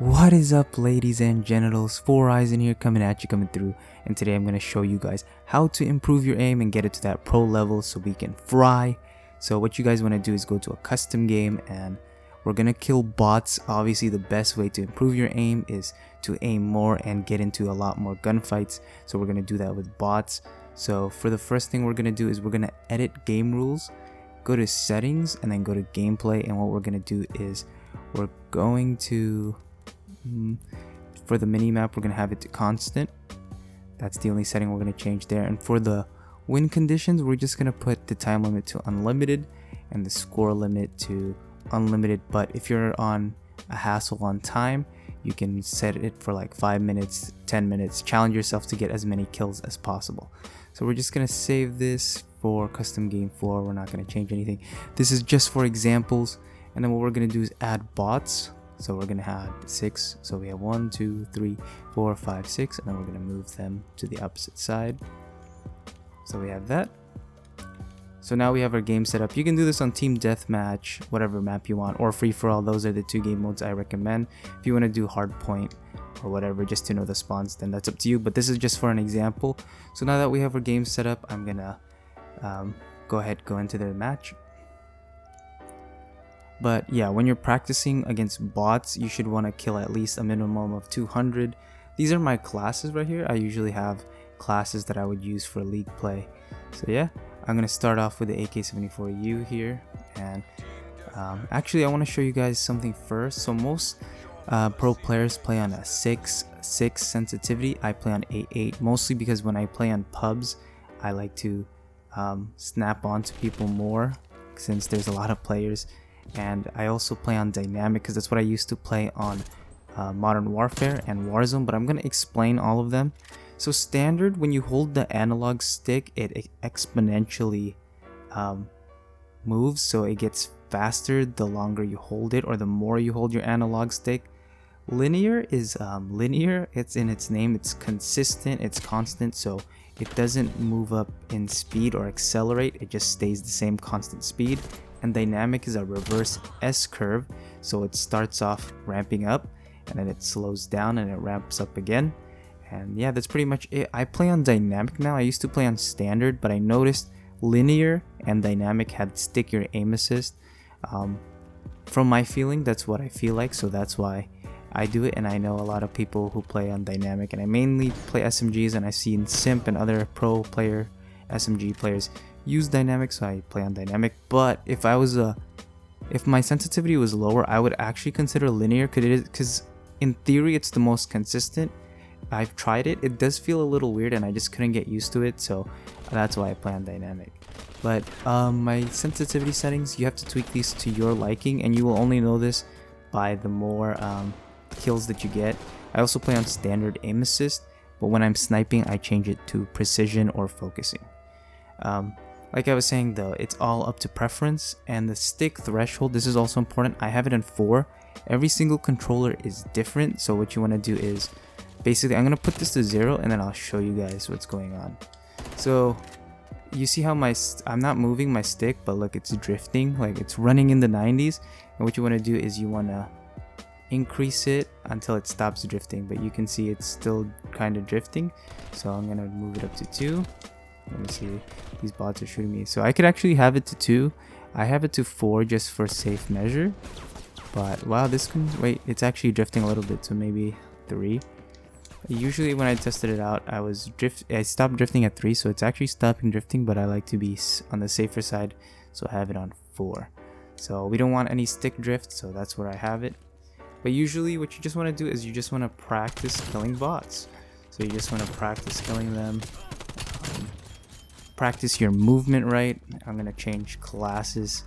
What is up, ladies and genitals? Four Eyes in here coming at you, coming through, and today I'm going to show you guys how to improve your aim and get it to that pro level so we can fry. So what you guys want to do is go to a custom game and we're going to kill bots. Obviously the best way to improve your aim is to aim more and get into a lot more gunfights, so we're going to do that with bots. So for the first thing we're going to do is we're going to edit game rules, go to settings, and then go to gameplay. And what we're going to do is we're going to for the mini map, we're going to have it to constant. That's the only setting we're going to change there. And for the win conditions, we're just going to put the time limit to unlimited and the score limit to unlimited. But if you're on a hassle on time, you can set it for like 5 minutes, 10 minutes. Challenge yourself to get as many kills as possible. So we're just going to save this for custom game 4. We're not going to change anything. This is just for examples. And then what we're going to do is add bots. So we're going to have 6. So we have 1, 2, 3, 4, 5, 6. And then we're going to move them to the opposite side. So we have that. So now we have our game set up. You can do this on team deathmatch, whatever map you want, or free for all. Those are the 2 game modes I recommend. If you want to do hardpoint or whatever just to know the spawns, then that's up to you. But this is just for an example. So now that we have our game set up, I'm going to go into the match. But yeah, when you're practicing against bots, you should want to kill at least a minimum of 200. These are my classes right here. I usually have classes that I would use for league play. So yeah, I'm going to start off with the AK-74U here. And actually, I want to show you guys something first. So most pro players play on a 6.6 sensitivity. I play on 8.8, mostly because when I play on pubs, I like to snap onto people more since there's a lot of players. And I also play on dynamic because that's what I used to play on Modern Warfare and Warzone, but I'm going to explain all of them. So standard, when you hold the analog stick, it exponentially moves, so it gets faster the longer you hold it or the more you hold your analog stick. Linear is linear, it's in its name, it's consistent, it's constant, so it doesn't move up in speed or accelerate, it just stays the same constant speed. And dynamic is a reverse S curve, so it starts off ramping up and then it slows down and it ramps up again. And yeah, that's pretty much it. I play on dynamic now. I used to play on standard, but I noticed linear and dynamic had stick your aim assist. From my feeling, that's what I feel like, so that's why I do it. And I know a lot of people who play on dynamic, and I mainly play SMGs, and I've seen Simp and other pro player SMG players use dynamic, so I play on dynamic. But if my sensitivity was lower, I would actually consider linear, because in theory it's the most consistent. I've tried it, it does feel a little weird and I just couldn't get used to it, so that's why I play on dynamic. But my sensitivity settings, you have to tweak these to your liking, and you will only know this by the more kills that you get. I also play on standard aim assist, but when I'm sniping I change it to precision or focusing. Like I was saying though, it's all up to preference. And the stick threshold, this is also important. I have it in 4. Every single controller is different, so what you want to do is basically, I'm going to put this to 0 and then I'll show you guys what's going on. So you see how I'm not moving my stick, but look, it's drifting, like it's running in the 90s. And what you want to do is you want to increase it until it stops drifting, but you can see it's still kind of drifting. So I'm going to move it up to 2. Let me see, these bots are shooting me. So I could actually have it to 2. I have it to 4 just for safe measure. But wow, this can wait, it's actually drifting a little bit, so maybe 3. Usually when I tested it out, I stopped drifting at 3, so it's actually stopping drifting, but I like to be on the safer side, so I have it on 4. So we don't want any stick drift, so that's where I have it. But usually what you just want to do is you just want to practice killing bots. So you just want to practice killing them. Practice your movement right. I'm gonna change classes.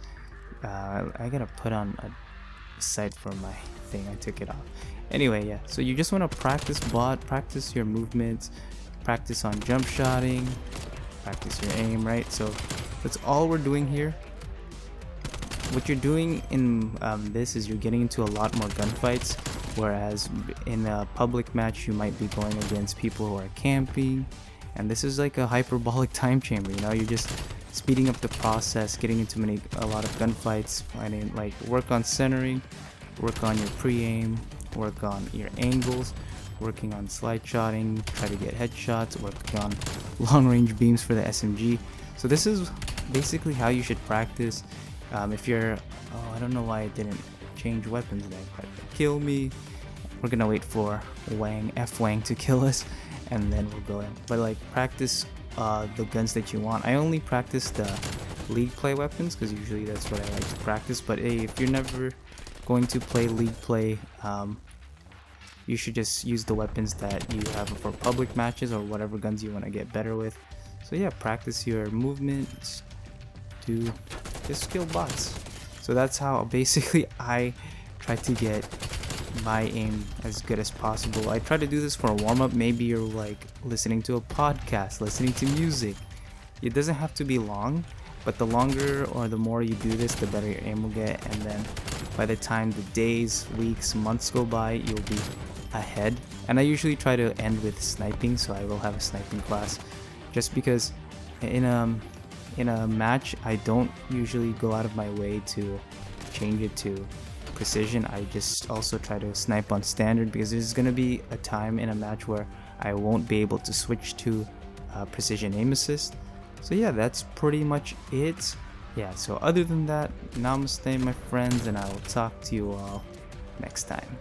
I gotta put on a site for my thing. I took it off. Anyway, yeah. So you just want to practice practice your movements, practice on jump shotting, practice your aim. Right. So that's all we're doing here. What you're doing in this is you're getting into a lot more gunfights, whereas in a public match you might be going against people who are camping. And this is like a hyperbolic time chamber, you know, you're just speeding up the process, getting into a lot of gunfights. I mean, like, work on centering, work on your pre-aim, work on your angles, working on slide shotting, try to get headshots, working on long range beams for the SMG. So this is basically how you should practice. If you're, oh, I don't know why I didn't change weapons there, but kill me. We're gonna wait for F Wang to kill us, and then we'll go in. But like, practice the guns that you want. I only practice the league play weapons because usually that's what I like to practice. But hey, if you're never going to play league play, you should just use the weapons that you have for public matches or whatever guns you want to get better with. So yeah, practice your movements to just kill bots. So that's how basically I try to get my aim as good as possible. I try to do this for a warm-up. Maybe you're like listening to a podcast, listening to music. It doesn't have to be long, but the longer or the more you do this, the better your aim will get. And then by the time the days, weeks, months go by, you'll be ahead. And I usually try to end with sniping, so I will have a sniping class, just because in a match I don't usually go out of my way to change it to precision. I just also try to snipe on standard, because there's gonna be a time in a match where I won't be able to switch to precision aim assist. So yeah, that's pretty much it. Yeah, so other than that, namaste my friends, and I will talk to you all next time.